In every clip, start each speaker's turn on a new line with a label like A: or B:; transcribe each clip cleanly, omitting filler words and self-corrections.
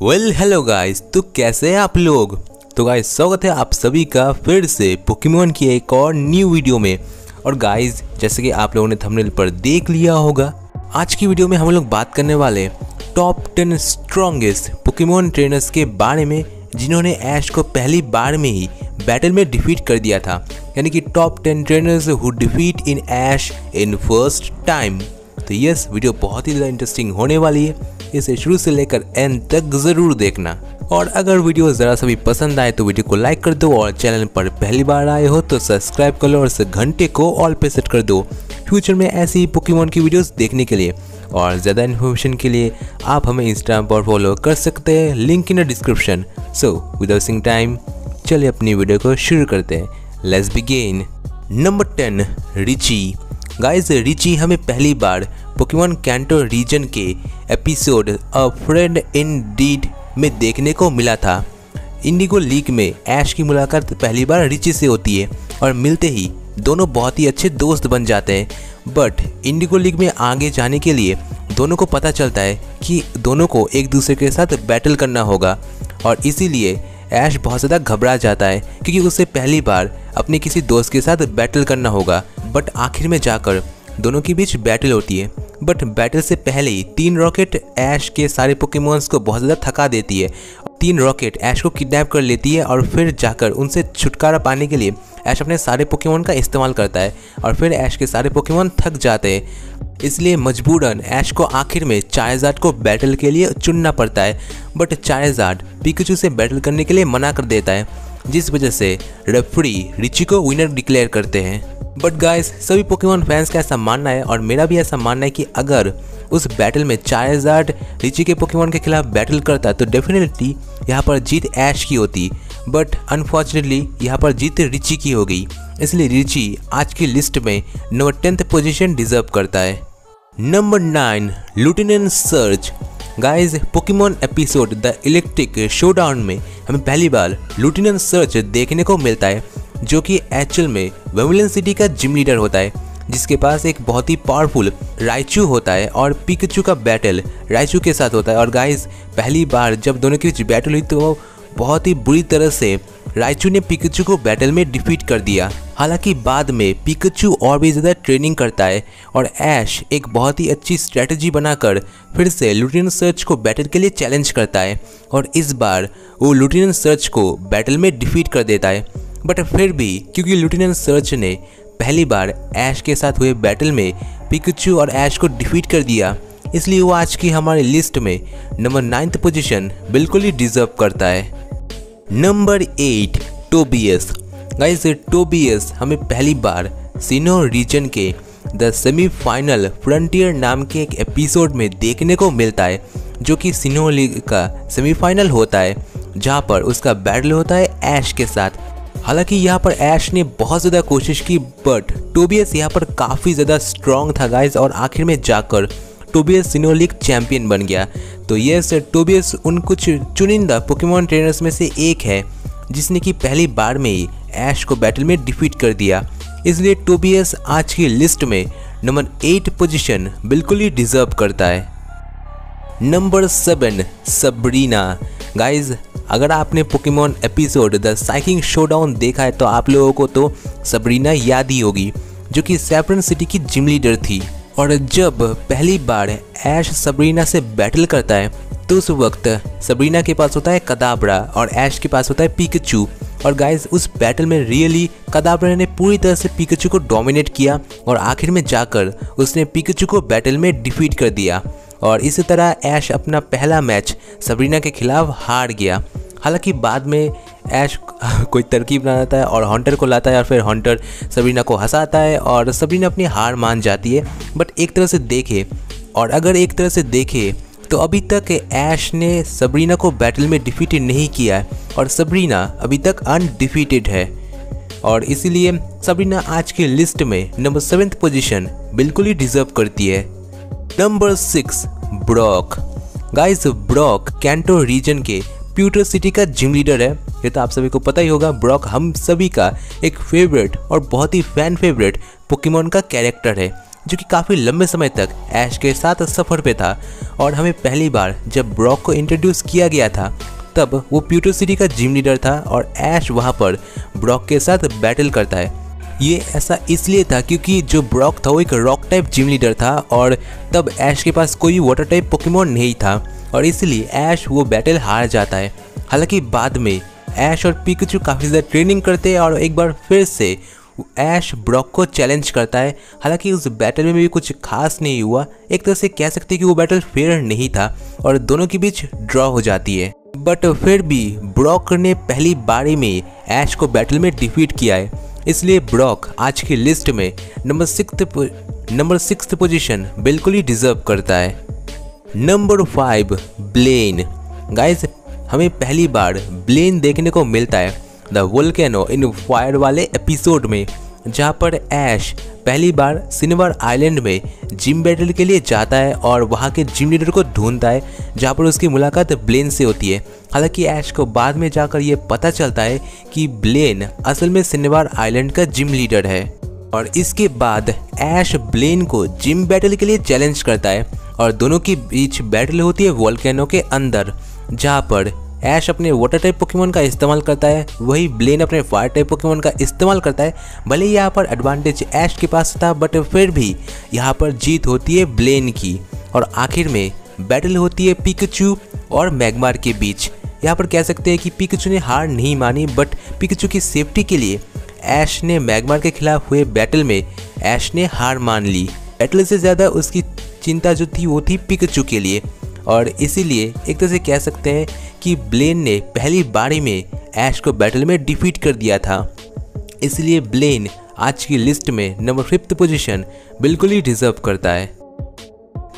A: Hello guys, तो कैसे हैं आप लोग। तो गाइस स्वागत है आप सभी का फिर से पोकेमॉन की एक और न्यू वीडियो में। और गाइस जैसे कि आप लोगों ने थंबनेल पर देख लिया होगा, आज की वीडियो में हम लोग बात करने वाले टॉप 10 स्ट्रॉन्गेस्ट पोकेमॉन ट्रेनर्स के बारे में जिन्होंने ऐश को पहली बार में ही बैटल में डिफीट कर दिया था, यानी कि top 10 trainers who defeat in Ash in first time. तो यस, वीडियो बहुत ही ज़्यादा इंटरेस्टिंग होने वाली है, इसे शुरू से लेकर एंड तक ज़रूर देखना। और अगर वीडियो ज़रा सा भी पसंद आए तो वीडियो को लाइक कर दो, और चैनल पर पहली बार आए हो तो सब्सक्राइब कर लो और इस घंटे को ऑल पे सेट कर दो फ्यूचर में ऐसी ही पोकेमॉन की वीडियोस देखने के लिए। और ज़्यादा इन्फॉर्मेशन के लिए आप हमें इंस्टाग्राम पर फॉलो कर सकते हैं, link in the description. So without wasting time चलिए अपनी वीडियो को शुरू करते हैं। Let's begin. Number 10 Richie. Guys Richie हमें पहली बार पोकेमॉन कैंटो रीजन के episode a friend in deed में देखने को मिला था। इंडिगो लीग में ऐश की मुलाकात पहली बार रिची से होती है और मिलते ही दोनों बहुत ही अच्छे दोस्त बन जाते हैं। बट इंडिगो लीग में आगे जाने के लिए दोनों को पता चलता है कि दोनों को एक दूसरे के साथ बैटल करना होगा, और इसीलिए ऐश बहुत ज़्यादा घबरा जाता है क्योंकि उसे पहली बार अपने किसी दोस्त के साथ बैटल करना होगा। बट आखिर में जाकर दोनों के बीच बैटल होती है। बट बैटल से पहले ही 3 रॉकेट ऐश के सारे पोकेमॉन्स को बहुत ज़्यादा थका देती है। 3 रॉकेट ऐश को किडनैप कर लेती है और फिर जाकर उनसे छुटकारा पाने के लिए ऐश अपने सारे पोकेमॉन का इस्तेमाल करता है, और फिर ऐश के सारे पोकेमॉन थक जाते हैं। इसलिए मजबूरन ऐश को आखिर में चार्जार्ड को बैटल के लिए चुनना पड़ता है। बट चार्जार्ड पिकाचू से बैटल करने के लिए मना कर देता है, जिस वजह से रेफरी रिची को विनर डिक्लेयर करते हैं। बट गाइस सभी पोकेमॉन फैंस का ऐसा मानना है, और मेरा भी ऐसा मानना है कि अगर उस बैटल में चार्जार्ड रिची के पोकेमॉन के खिलाफ बैटल करता तो डेफिनेटली यहाँ पर जीत ऐश की होती। बट अनफॉर्चुनेटली यहाँ पर जीत रिची की हो गई, इसलिए रिची आज की लिस्ट में नंबर 10th पोजीशन डिजर्व करता है। Number 9 lieutenant surge. Guys Pokemon episode the electric showdown में हमें पहली बार लुटिनेंट सर्च देखने को मिलता है, जो कि एक्चुअल में वेमुलन सिटी का जिम लीडर होता है, जिसके पास एक बहुत ही पावरफुल राइचू होता है और पिकाचू का बैटल राइचू के साथ होता है। और गाइस पहली बार जब दोनों के बीच बैटल हुई तो बहुत ही बुरी तरह से राइचू ने पिकाचू को बैटल में डिफीट कर दिया। हालांकि बाद में पिकाचू और भी ज़्यादा ट्रेनिंग करता है और ऐश एक बहुत ही अच्छी स्ट्रेटजी बनाकर फिर से लुटिनेंट सर्च को बैटल के लिए चैलेंज करता है, और इस बार वो लुटिनेंट सर्च को बैटल में डिफीट कर देता है। बट फिर भी क्योंकि लुटिनेंट सर्च ने पहली बार ऐश के साथ हुए बैटल में पिकाचू और ऐश को डिफीट कर दिया, इसलिए वो आज की हमारी लिस्ट में नंबर 9th पोजीशन बिल्कुल ही डिजर्व करता है। Number 8 Tobias. गाइस टोबियस हमें पहली बार सिनो रीजन के द सेमीफाइनल फ्रंटियर नाम के एक एपिसोड में देखने को मिलता है, जो कि सिनो लीग का सेमीफाइनल होता है, जहाँ पर उसका बैटल होता है ऐश के साथ। हालांकि यहाँ पर ऐश ने बहुत ज़्यादा कोशिश की, बट टोबियस यहाँ पर काफ़ी ज़्यादा स्ट्रॉन्ग था गाइस, और आखिर में जाकर टोबियस सिनो लीग चैंपियन बन गया। तो यस टोबियस उन कुछ चुनिंदा पोकेमॉन ट्रेनर्स में से एक है जिसने कि पहली बार में ही ऐश को बैटल में डिफीट कर दिया, इसलिए टोबियस आज की लिस्ट में नंबर 8 पोजीशन बिल्कुल ही डिजर्व करता है। Number 7 Sabrina. गाइज अगर आपने पोकेमॉन एपिसोड द साइकिंग शोडाउन देखा है तो आप लोगों को तो सबरीना याद ही होगी, जो कि सैफरन सिटी की जिम लीडर थी। और जब पहली बार ऐश सबरीना से बैटल करता है तो उस वक्त सबरीना के पास होता है कदाब्रा और ऐश के पास होता है पिकाचू। और गाइज उस बैटल में रियली कदाब्रा ने पूरी तरह से पिकाचू को डोमिनेट किया, और आखिर में जाकर उसने पिकाचू को बैटल में डिफीट कर दिया, और इसी तरह ऐश अपना पहला मैच सबरीना के खिलाफ हार गया। हालांकि बाद में ऐश कोई तरकीब बनाता है और हंटर को लाता है, और फिर हंटर सबरीना को हंसाता है और सबरीना अपनी हार मान जाती है। बट एक तरह से देखे, और अगर एक तरह से देखे तो अभी तक ऐश ने सबरीना को बैटल में डिफीटेड नहीं किया है, और सबरीना अभी तक अनडिफीटेड है, और इसीलिए सबरीना आज की लिस्ट में नंबर 7th पोजीशन बिल्कुल ही डिजर्व करती है। Number 6 Brock. Guys Brock canto region के प्यूटर सिटी का जिम लीडर है, ये तो आप सभी को पता ही होगा। ब्रॉक हम सभी का एक फेवरेट और बहुत ही फैन फेवरेट पोकेमॉन का कैरेक्टर है, जो कि काफ़ी लंबे समय तक ऐश के साथ सफ़र पे था। और हमें पहली बार जब ब्रॉक को इंट्रोड्यूस किया गया था तब वो प्यूटो सिटी का जिम लीडर था और ऐश वहाँ पर ब्रॉक के साथ बैटल करता है। ये ऐसा इसलिए था क्योंकि जो ब्रॉक था वो एक रॉक टाइप जिम लीडर था और तब ऐश के पास कोई वाटर टाइप पोकेमॉन नहीं था और इसलिए ऐश वो बैटल हार जाता है। हालांकि बाद में ऐश और पिकाचू काफ़ी ज़्यादा ट्रेनिंग करते हैं और एक बार फिर से ऐश ब्रॉक को चैलेंज करता है। हालांकि उस बैटल में भी कुछ खास नहीं हुआ, एक तरह से कह सकते हैं कि वो बैटल फेयर नहीं था और दोनों के बीच ड्रॉ हो जाती है। बट फिर भी ब्रॉक ने पहली बारी में ऐश को बैटल में डिफीट किया है, इसलिए ब्रॉक आज की लिस्ट में नंबर 6 पोजीशन बिल्कुल ही डिजर्व करता है। नंबर 5 ब्लेन। गाइस हमें पहली बार ब्लेन देखने को मिलता है द वोल्केनो इन फायर वाले एपिसोड में, जहाँ पर ऐश पहली बार सिनेवर आइलैंड में जिम बैटल के लिए जाता है और वहाँ के जिम लीडर को ढूंढता है, जहाँ पर उसकी मुलाकात ब्लेन से होती है। हालांकि ऐश को बाद में जाकर ये पता चलता है कि ब्लेन असल में सिनेवर आइलैंड का जिम लीडर है और इसके बाद ऐश ब्लेन को जिम बैटल के लिए चैलेंज करता है और दोनों के बीच बैटल होती है वोल्केनो के अंदर, जहाँ पर ऐश अपने वाटर टाइप पोकेमॉन का इस्तेमाल करता है, वही ब्लेन अपने फायर टाइप पोकेमॉन का इस्तेमाल करता है। भले ही यहाँ पर एडवांटेज ऐश के पास था बट फिर भी यहाँ पर जीत होती है ब्लेन की और आखिर में बैटल होती है पिकाचू और मैग्मार के बीच। यहाँ पर कह सकते हैं कि पिकाचू ने हार नहीं मानी बट पिकाचू की सेफ्टी के लिए ऐश ने मैग्मार के खिलाफ हुए बैटल में ऐश ने हार मान ली। बैटल से ज़्यादा उसकी चिंता जो थी वो थी पिकाचू के लिए और इसीलिए एक तरह से कह सकते हैं कि ब्लेन ने पहली बारी में ऐश को बैटल में डिफीट कर दिया था। इसलिए ब्लेन आज की लिस्ट में नंबर 5 पोजीशन बिल्कुल ही डिजर्व करता है।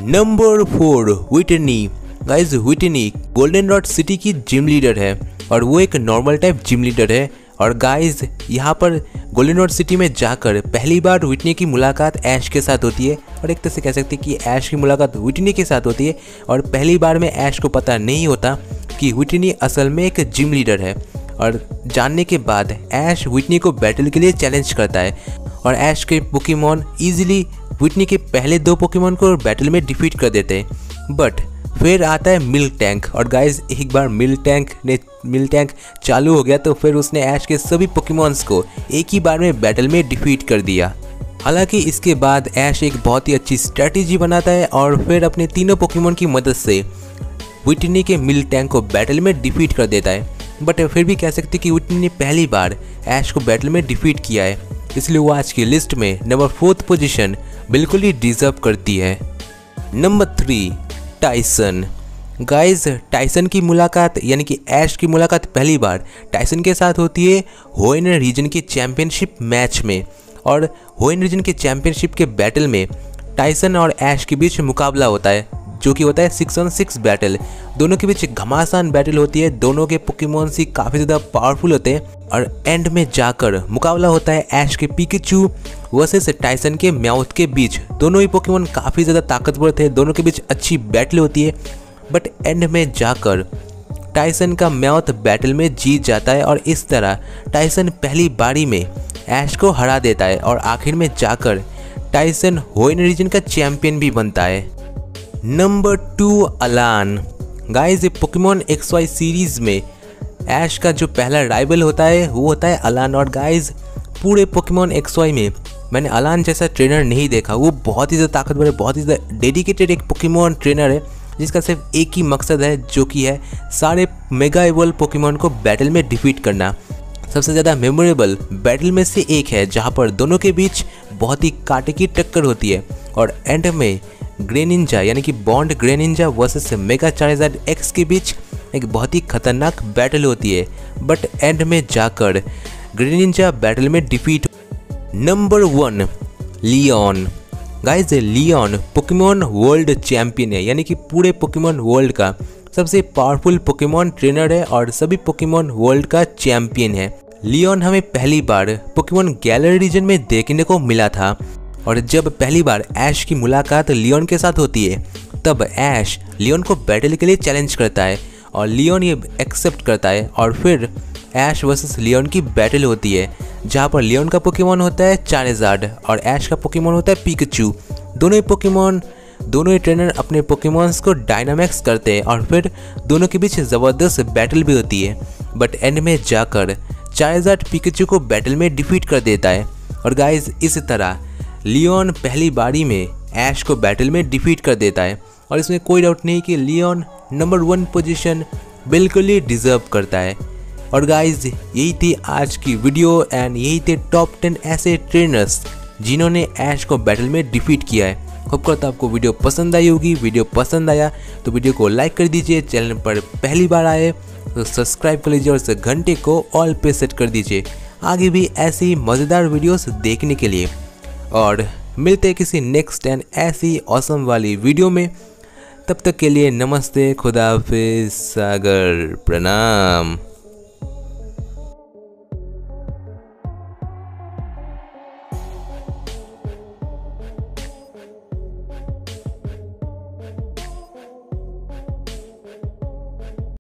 A: Number 4 Whitney. Guys Whitney golden rod city की जिम लीडर है और वो एक नॉर्मल टाइप जिम लीडर है और गाइस यहाँ पर गोल्डन रॉड सिटी में जाकर पहली बार व्हिटनी की मुलाकात ऐश के साथ होती है और एक तरह से कह सकते हैं कि ऐश की मुलाकात व्हिटनी के साथ होती है और पहली बार में ऐश को पता नहीं होता कि व्हिटनी असल में एक जिम लीडर है और जानने के बाद ऐश व्हिटनी को बैटल के लिए चैलेंज करता है और ऐश के पोकेमॉन इजीली व्हिटनी के पहले 2 पोकेमॉन को बैटल में डिफीट कर देते हैं। बट फिर आता है मिल्क टैंक और गाइस एक बार मिल्क टैंक चालू हो गया तो फिर उसने ऐश के सभी पोकेमॉन्स को एक ही बार में बैटल में डिफीट कर दिया। हालांकि इसके बाद ऐश एक बहुत ही अच्छी स्ट्रेटेजी बनाता है और फिर अपने तीनों पोकेमॉन की मदद से व्हिटनी के मिल्क टैंक को बैटल में डिफीट कर देता है। बट फिर भी कह सकते कि व्हिटनी ने पहली बार ऐश को बैटल में डिफीट किया है, इसलिए वो आज की लिस्ट में नंबर 4 पोजीशन बिल्कुल ही डिजर्व करती है। Number 3 Tyson. गाइस टाइसन की मुलाकात यानी कि ऐश की मुलाकात पहली बार टाइसन के साथ होती है होएन रीजन के चैंपियनशिप मैच में और होएन रीजन के चैंपियनशिप के बैटल में टाइसन और ऐश के बीच मुकाबला होता है जो कि होता है 6-on-6 बैटल। दोनों के बीच घमासान बैटल होती है, दोनों के पोकेमॉन ही काफ़ी ज़्यादा पावरफुल होते हैं और एंड में जाकर मुकाबला होता है ऐश के पिकाचू वर्सेस टाइसन के म्याउथ के बीच। दोनों ही पोकेमॉन काफ़ी ज़्यादा ताकतवर थे, दोनों के बीच अच्छी बैटल होती है बट एंड में जाकर टाइसन का म्याउथ बैटल में जीत जाता है और इस तरह टाइसन पहली बारी में ऐश को हरा देता है और आखिर में जाकर टाइसन होएन रीजन का चैंपियन भी बनता है। नंबर 2 अलान। गाइस पोकेमॉन XY सीरीज में ऐश का जो पहला राइवल होता है वो होता है अलान और गाइस पूरे पोकेमॉन XY में मैंने अलान जैसा ट्रेनर नहीं देखा। वो बहुत ही ज़्यादा ताकतवर है, बहुत ही ज़्यादा डेडिकेटेड एक पोकेमॉन ट्रेनर है जिसका सिर्फ एक ही मकसद है जो कि है सारे मेगा इवॉल्व पोकेमॉन को बैटल में डिफीट करना। सबसे ज़्यादा मेमोरेबल बैटल में से एक है जहाँ पर दोनों के बीच बहुत ही कांटे की टक्कर होती है और एंड में ग्रेनिंजा यानी कि bond Greninja versus mega charger x के बीच एक बहुत ही खतरनाक बैटल होती है बट एंड में जाकर ग्रेनिंजा बैटल में defeat. Number 1 Leon. Guys Leon Pokemon world champion है यानी कि पूरे पोकेमॉन वर्ल्ड का सबसे पावरफुल पोकेमॉन ट्रेनर है और सभी पोकेमॉन वर्ल्ड का चैंपियन है। लियोन हमें पहली बार पोकेमॉन गैलरी रीजन में देखने को मिला था और जब पहली बार ऐश की मुलाकात लियोन के साथ होती है तब ऐश लियोन को बैटल के लिए चैलेंज करता है और लियोन ये एक्सेप्ट करता है और फिर ऐश वर्सेस लियोन की बैटल होती है जहाँ पर लियोन का पोकेमॉन होता है चार्जर्ड और ऐश का पोकेमॉन होता है पिकाचू दोनों ही ट्रेनर अपने पोकेमॉन्स को डायनामैक्स करते हैं और फिर दोनों के बीच ज़बरदस्त बैटल भी होती है। बट एंड में जाकर चार्जर्ड पिकाचू को बैटल में डिफीट कर देता है। और गाइज इस तरह लियोन पहली बारी में ऐश को बैटल में डिफीट कर देता है और इसमें कोई डाउट नहीं कि लियोन नंबर 1 पोजीशन बिल्कुल ही डिज़र्व करता है। और गाइज यही थी आज की वीडियो एंड यही थे टॉप 10 ऐसे ट्रेनर्स जिन्होंने ऐश को बैटल में डिफीट किया है। होप करता आपको वीडियो पसंद आई होगी। वीडियो पसंद आया तो वीडियो को लाइक कर दीजिए, चैनल पर पहली बार आए तो सब्सक्राइब कर लीजिए और इस घंटे को ऑल पे सेट कर दीजिए आगे भी ऐसी मज़ेदार वीडियोस देखने के लिए। और मिलते हैं किसी नेक्स्ट एंड ऐसी ऑसम वाली वीडियो में। तब तक के लिए नमस्ते, खुदा हाफिज़, सागर प्रणाम।